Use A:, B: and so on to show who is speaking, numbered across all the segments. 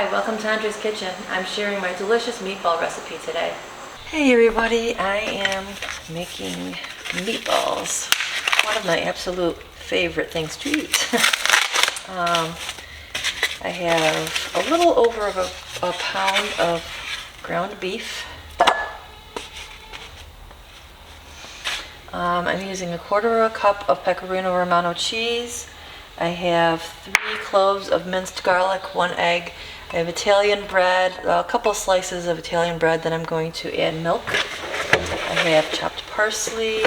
A: Hi, welcome to Andre's Kitchen. I'm sharing my delicious meatball recipe today. Hey everybody, I am making meatballs. One of my absolute favorite things to eat. I have a little over a pound of ground beef. I'm using 1/4 cup of pecorino romano cheese. I have 3 cloves of minced garlic, 1 egg. I have Italian bread, a couple slices of Italian bread, then I'm going to add milk. I have chopped parsley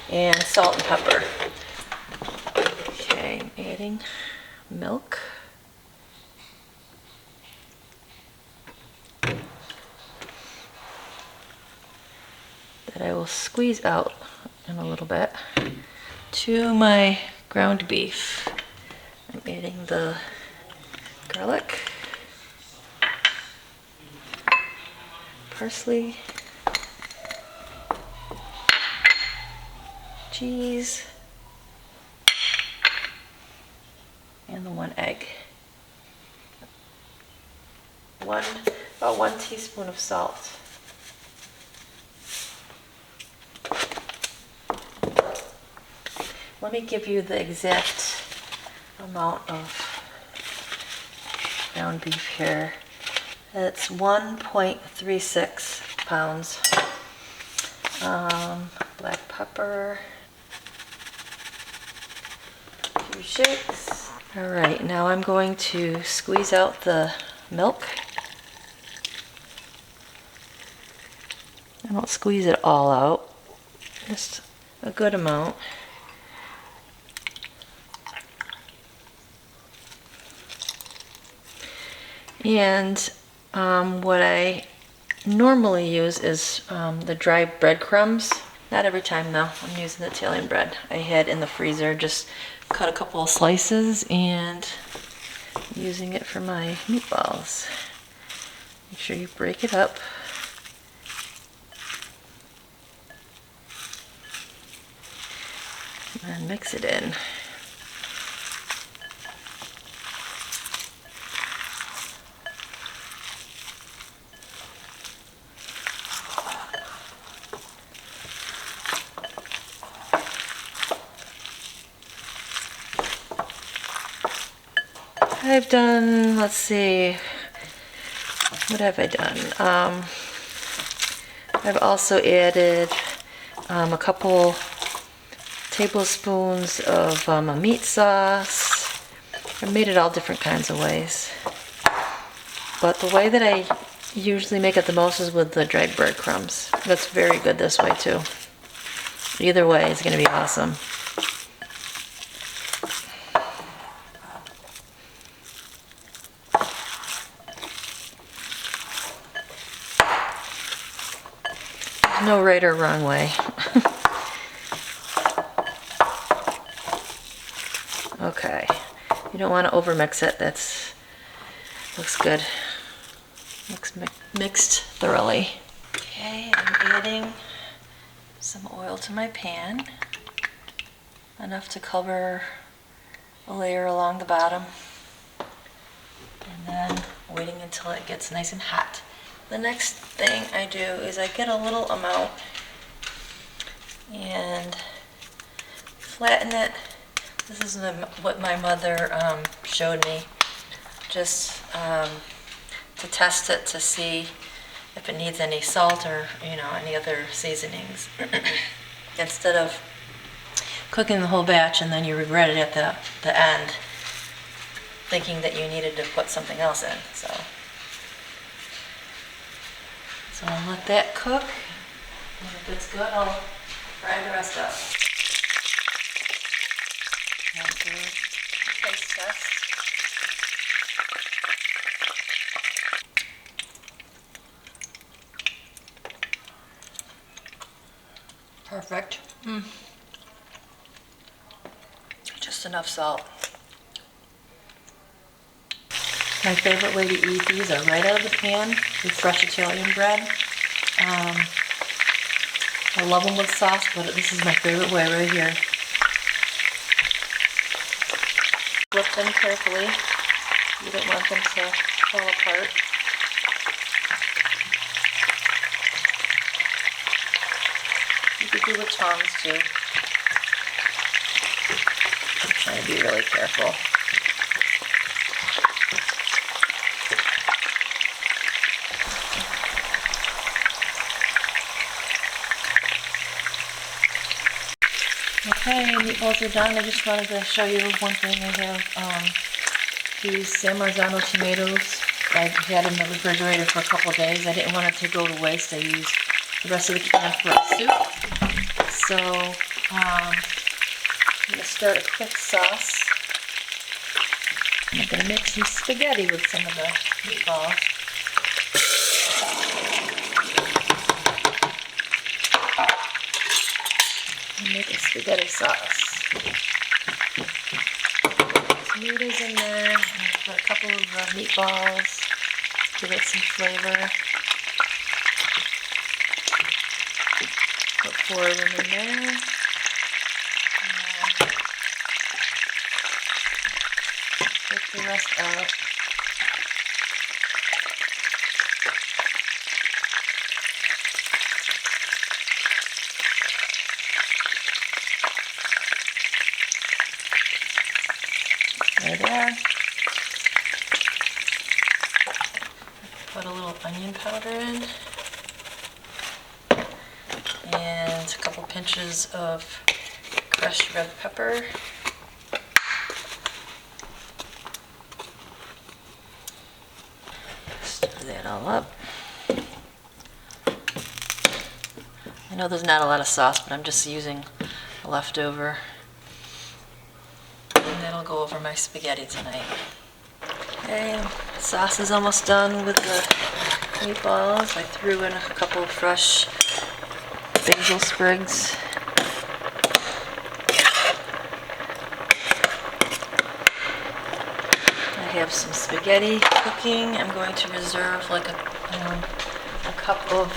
A: and salt and pepper. Okay, I'm adding milk. That I will squeeze out in a little bit. To my ground beef, I'm adding the garlic, parsley, cheese, and the 1 egg. About 1 teaspoon of salt. Let me give you the exact amount of ground beef here. It's 1.36 pounds. Black pepper, a few shakes. All right, now I'm going to squeeze out the milk. I don't squeeze it all out, just a good amount. And what I normally use is the dry breadcrumbs. Not every time though, I'm using the Italian bread I had in the freezer. Just cut a couple of slices and using it for my meatballs. Make sure you break it up. And mix it in. I've done, let's see, what have I done? I've also added a couple tablespoons of a meat sauce. I made it all different kinds of ways. But the way that I usually make it the most is with the dried breadcrumbs. That's very good this way too. Either way, it's going to be awesome. No right or wrong way. Okay, you don't want to overmix it. Looks good. Looks mixed thoroughly. Okay, I'm adding some oil to my pan, enough to cover a layer along the bottom, and then waiting until it gets nice and hot. The next thing I do is I get a little amount and flatten it. This is what my mother showed me, just to test it to see if it needs any salt or any other seasonings. Instead of cooking the whole batch and then you regret it at the end, thinking that you needed to put something else in. So I'll let that cook, and if it's good, I'll fry the rest up. Taste test. Perfect. Just enough salt. My favorite way to eat these are right out of the pan with fresh Italian bread. I love them with sauce, but this is my favorite way right here. Flip them carefully. You don't want them to fall apart. You could do with tongs too. I'm trying to be really careful. Okay, meatballs are done. I just wanted to show you one thing. I have these San Marzano tomatoes. I had them in the refrigerator for a couple of days. I didn't want it to go to waste. I used the rest of the can for a soup. So I'm going to start a quick sauce. I'm going to make some spaghetti with some of the meatballs. Make a spaghetti sauce. Tomatoes in there, put a couple of meatballs, give it some flavor. Put 4 of them in there. Pick the rest out. There. Put a little onion powder in and a couple pinches of crushed red pepper. Stir that all up. I know there's not a lot of sauce, but I'm just using a leftover. That'll go over my spaghetti tonight. Okay, sauce is almost done with the meatballs. I threw in a couple of fresh basil sprigs. I have some spaghetti cooking. I'm going to reserve like a cup of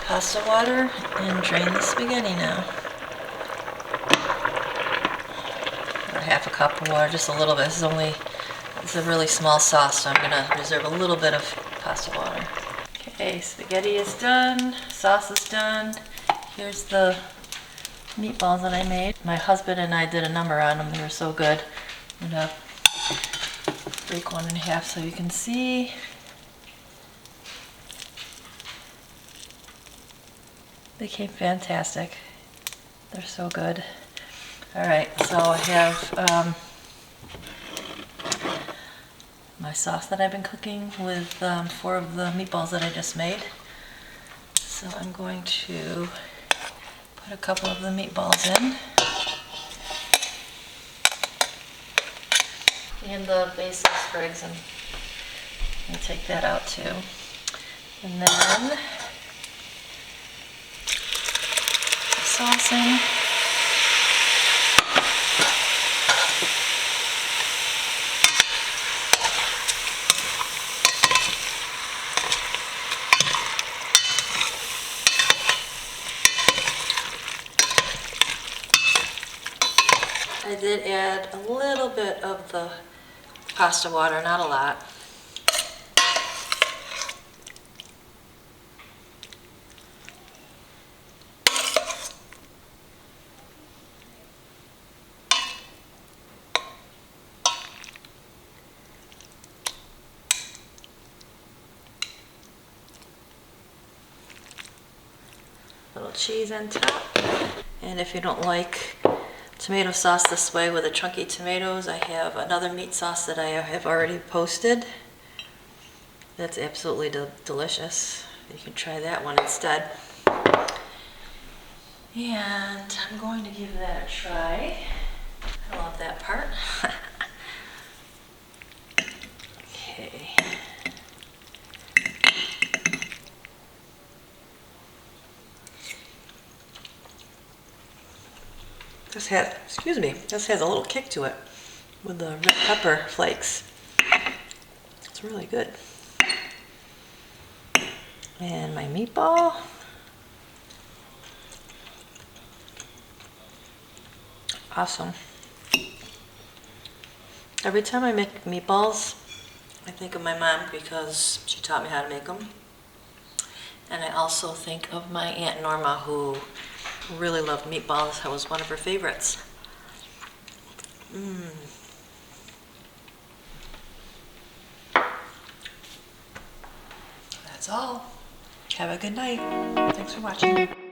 A: pasta water and drain the spaghetti now. Half a cup of water, just a little bit. This is a really small sauce, so I'm going to reserve a little bit of pasta water. Okay, spaghetti is done, sauce is done. Here's the meatballs that I made. My husband and I did a number on them. They were so good. I'm going to break one in half so you can see. They came fantastic. They're so good. Alright, so I have my sauce that I've been cooking with 4 of the meatballs that I just made. So I'm going to put a couple of the meatballs in. And the basil sprigs, and I'll take that out too. And then sauce in. I did add a little bit of the pasta water, not a lot. Little cheese on top. And if you don't like tomato sauce this way with the chunky tomatoes, I have another meat sauce that I have already posted. That's absolutely delicious. You can try that one instead. And I'm going to give that a try. I love that part. Okay. This has a little kick to it with the red pepper flakes. It's really good. And my meatball. Awesome. Every time I make meatballs, I think of my mom because she taught me how to make them. And I also think of my Aunt Norma, who really loved meatballs. That was one of her favorites. That's all. Have a good night. Thanks for watching.